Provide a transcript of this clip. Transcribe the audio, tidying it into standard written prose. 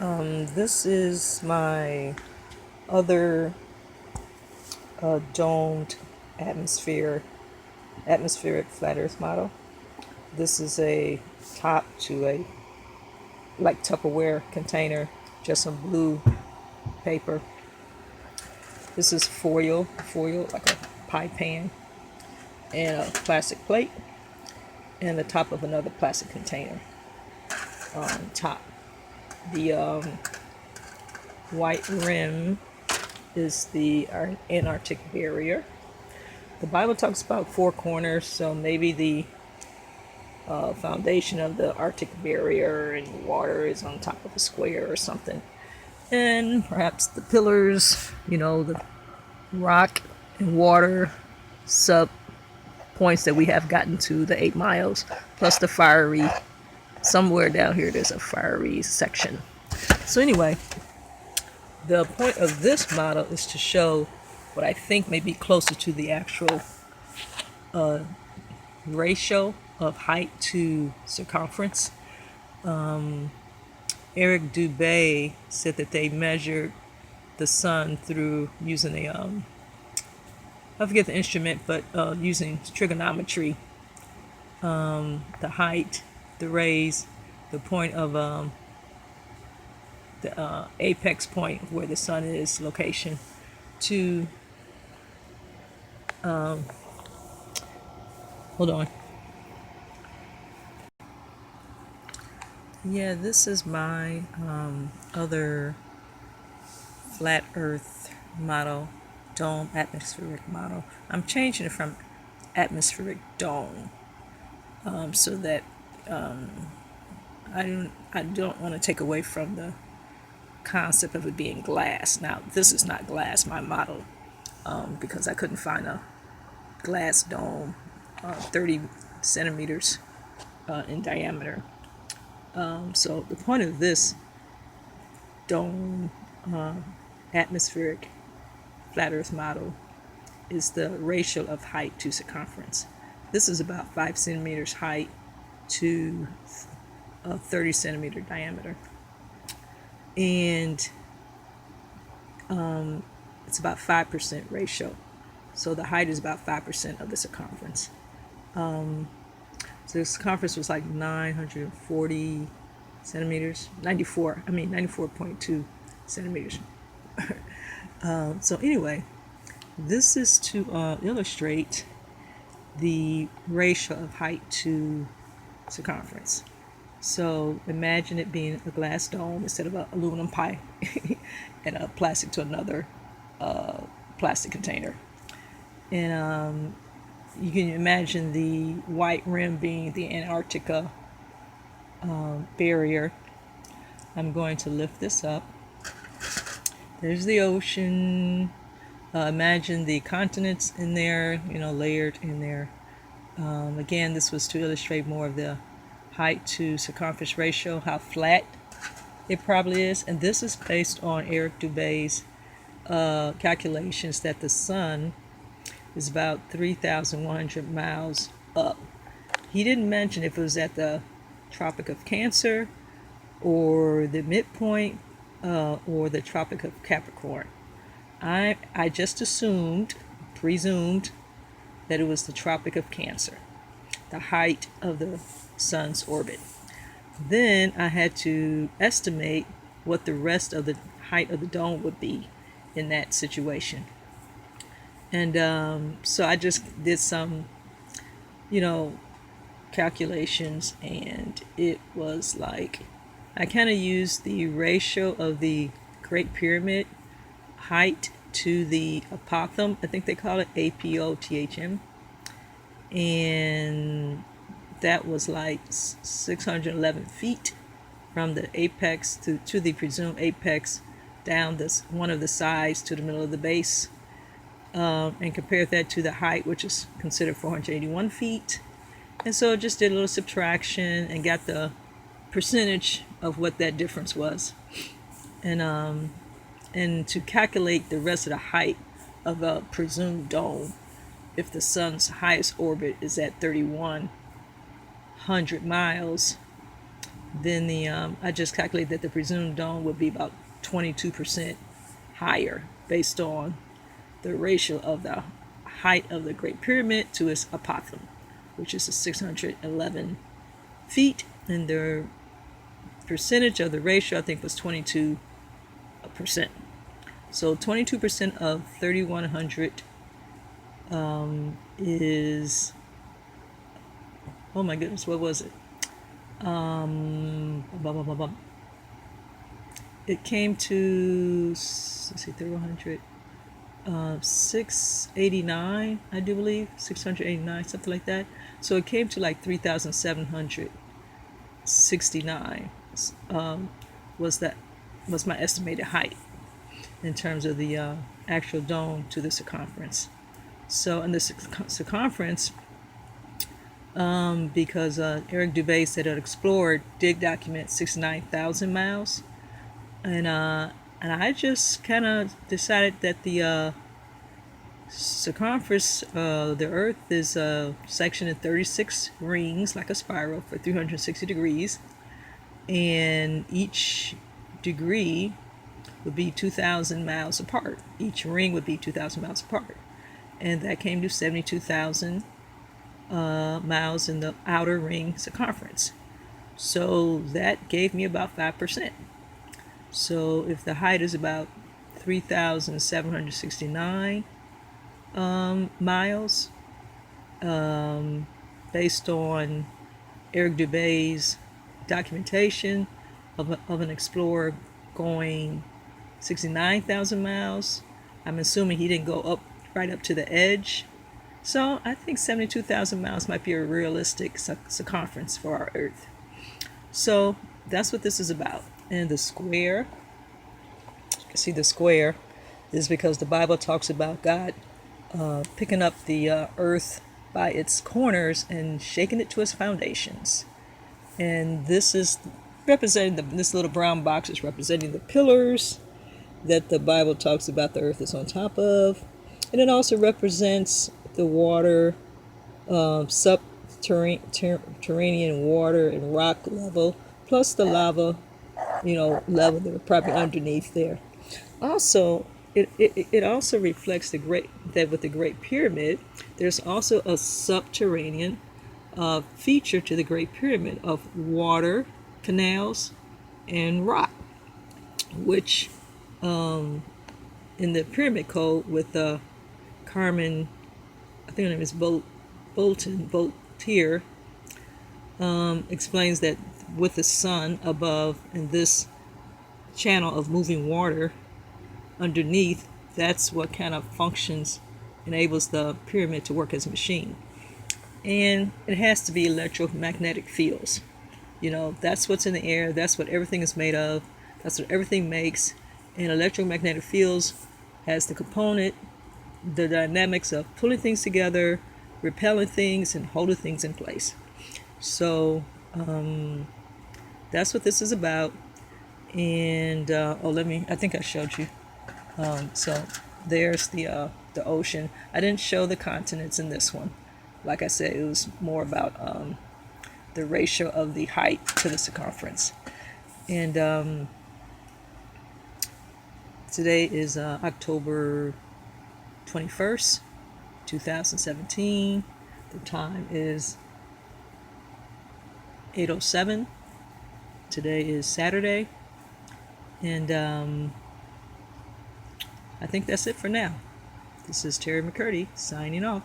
This is my other domed atmospheric flat earth model. This is a top to a like Tupperware container, just some blue paper. This is foil like a pie pan, and a plastic plate, and the top of another plastic container on top. The white rim is the Antarctic barrier. The Bible talks about four corners, so maybe the foundation of the Arctic barrier and water is on top of a square or something. And perhaps the pillars, the rock and water sub points that we have gotten to, the 8 miles, plus the fiery, somewhere down here there's a fiery section. So anyway, the point of this model is to show what I think may be closer to the actual ratio of height to circumference. Eric Dubé said that they measured the sun through using I forget the instrument, but using trigonometry, the height, the rays, the point of the apex point where the sun is location to hold on. Yeah, this is my other flat earth model, dome atmospheric model. I'm changing it from atmospheric dome so that I don't want to take away from the concept of it being glass. Now, this is not glass, my model, because I couldn't find a glass dome 30 centimeters in diameter. So the point of this dome atmospheric flat earth model is the ratio of height to circumference. This is about 5 centimeters height to a 30 centimeter diameter. And it's about 5% ratio. So the height is about 5% of the circumference. So the circumference was like 940 centimeters, 94.2 centimeters. So anyway, this is to illustrate the ratio of height to circumference. So imagine it being a glass dome instead of an aluminum pie and a plastic to another plastic container. And you can imagine the white rim being the Antarctica barrier. I'm going to lift this up. There's the ocean. Imagine the continents in there, layered in there. Again, this was to illustrate more of the height to circumference ratio, how flat it probably is. And this is based on Eric Dubé's calculations that the sun is about 3,100 miles up. He didn't mention if it was at the Tropic of Cancer or the midpoint or the Tropic of Capricorn. I just presumed that it was the Tropic of Cancer, the height of the sun's orbit. Then I had to estimate what the rest of the height of the dome would be in that situation. And so I just did some, calculations, and it was like, I kind of used the ratio of the Great Pyramid height to the apothem. I think they call it apothm. And that was like 611 feet from the apex to the presumed apex down one of the sides to the middle of the base. And compared that to the height, which is considered 481 feet. And so I just did a little subtraction and got the percentage of what that difference was. And to calculate the rest of the height of a presumed dome, if the sun's highest orbit is at 3,100 miles, then I just calculated that the presumed dome would be about 22% higher based on the ratio of the height of the Great Pyramid to its apothem, which is 611 feet, and the percentage of the ratio I think was 22%. So 22% of 3,100 is, oh my goodness, what was it? It came to, let's see, 3,100, 689, I do believe, 689, something like that. So it came to like 3,769 was my estimated height in terms of the actual dome to the circumference. So in the circumference, because Eric Dubé said it explored did document 69,000 miles, and I just kind of decided that the circumference of the Earth is sectioned in 36 rings like a spiral for 360 degrees, and each degree would be 2,000 miles apart. Each ring would be 2,000 miles apart, and that came to 72,000 miles in the outer ring circumference. So that gave me about 5%. So if the height is about 3,769 miles, based on Eric Dubé's documentation of an explorer going 69,000 miles, I'm assuming he didn't go right up to the edge. So I think 72,000 miles might be a realistic circumference for our Earth. So that's what this is about. And the square, you can see the square is because the Bible talks about God picking up the earth by its corners and shaking it to its foundations. And this is representing this little brown box is representing the pillars that the Bible talks about the earth is on top of. And it also represents the water, subterranean water and rock level, plus the lava, level that are probably underneath there. Also, it also reflects that with the Great Pyramid, there's also a subterranean feature to the Great Pyramid of water, canals, and rock, which in the Pyramid Code with Carmen, I think her name is Voltaire, explains that with the sun above and this channel of moving water underneath, that's what kind of enables the pyramid to work as a machine. And it has to be electromagnetic fields. That's what's in the air, that's what everything is made of, that's what everything makes. And electromagnetic fields has the component, the dynamics of pulling things together, repelling things, and holding things in place. So that's what this is about. And I think I showed you. So there's the ocean. I didn't show the continents in this one. Like I said, it was more about the ratio of the height to the circumference. And today is October 21st, 2017. The time is 8:07. Today is Saturday. And I think that's it for now. This is Terry McCurdy signing off.